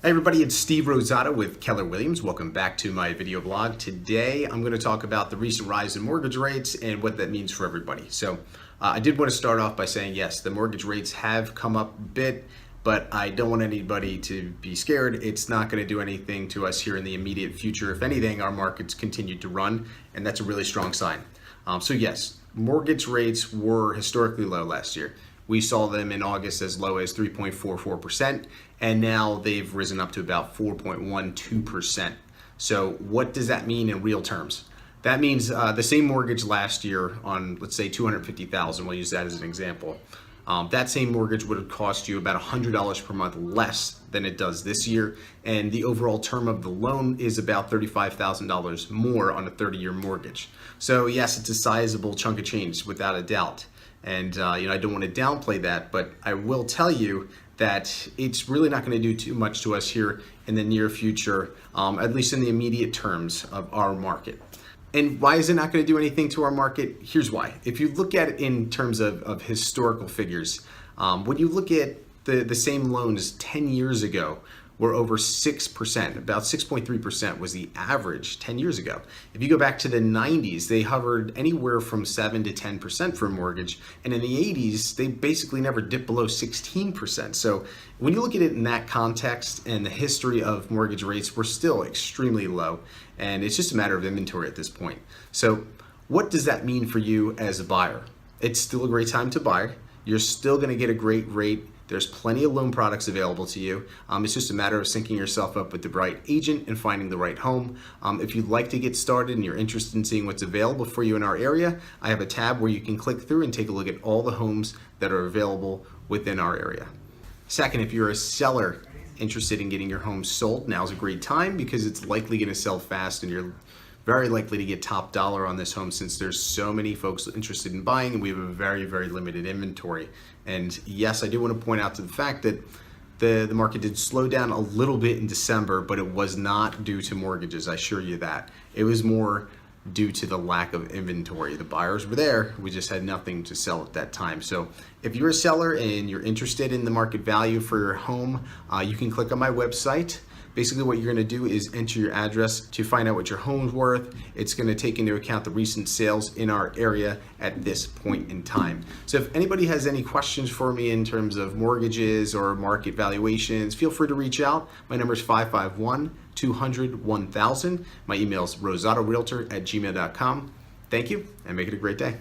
Hey everybody, it's Steve Rosado with Keller Williams. Welcome back to my video blog. Today I'm going to talk about the recent rise in mortgage rates and what that means for everybody. I did want to start off by saying yes, the mortgage rates have come up a bit, but I don't want anybody to be scared. It's not going to do anything to us here in the immediate future. If anything, our markets continue to run, and that's a really strong sign. Yes, mortgage rates were historically low last year. We saw them in August as low as 3.44%, and now they've risen up to about 4.12%. So what does that mean in real terms? That means the same mortgage last year on, let's say, $250,000, we'll use that as an example. That same mortgage would have cost you about $100 per month less than it does this year, and the overall term of the loan is about $35,000 more on a 30-year mortgage. So yes, it's a sizable chunk of change without a doubt. And I don't want to downplay that, but I will tell you that it's really not going to do too much to us here in the near future, at least in the immediate terms of our market. And why is it not going to do anything to our market? Here's why. If you look at it in terms of historical figures, when you look at the same loans 10 years ago, were over 6%, about 6.3% was the average 10 years ago. If you go back to the 90s, they hovered anywhere from 7 to 10% for a mortgage. And in the 80s, they basically never dipped below 16%. So when you look at it in that context and the history of mortgage rates, we're still extremely low. And it's just a matter of inventory at this point. So what does that mean for you as a buyer? It's still a great time to buy. You're still gonna get a great rate. There's plenty of loan products available to you. It's just a matter of syncing yourself up with the right agent and finding the right home. If you'd like to get started and you're interested in seeing what's available for you in our area, I have a tab where you can click through and take a look at all the homes that are available within our area. Second, if you're a seller interested in getting your home sold, now's a great time because it's likely going to sell fast and you're very likely to get top dollar on this home since there's so many folks interested in buying and we have a very, very limited inventory. And yes, I do want to point out to the fact that the market did slow down a little bit in December, but it was not due to mortgages, I assure you that. It was more due to the lack of inventory. The buyers were there, we just had nothing to sell at that time. So if you're a seller and you're interested in the market value for your home, you can click on my website. Basically what you're gonna do is enter your address to find out what your home's worth. It's gonna take into account the recent sales in our area at this point in time. So if anybody has any questions for me in terms of mortgages or market valuations, feel free to reach out. My number is 551-200-1000. My email is rosadorealtor@gmail.com. Thank you and make it a great day.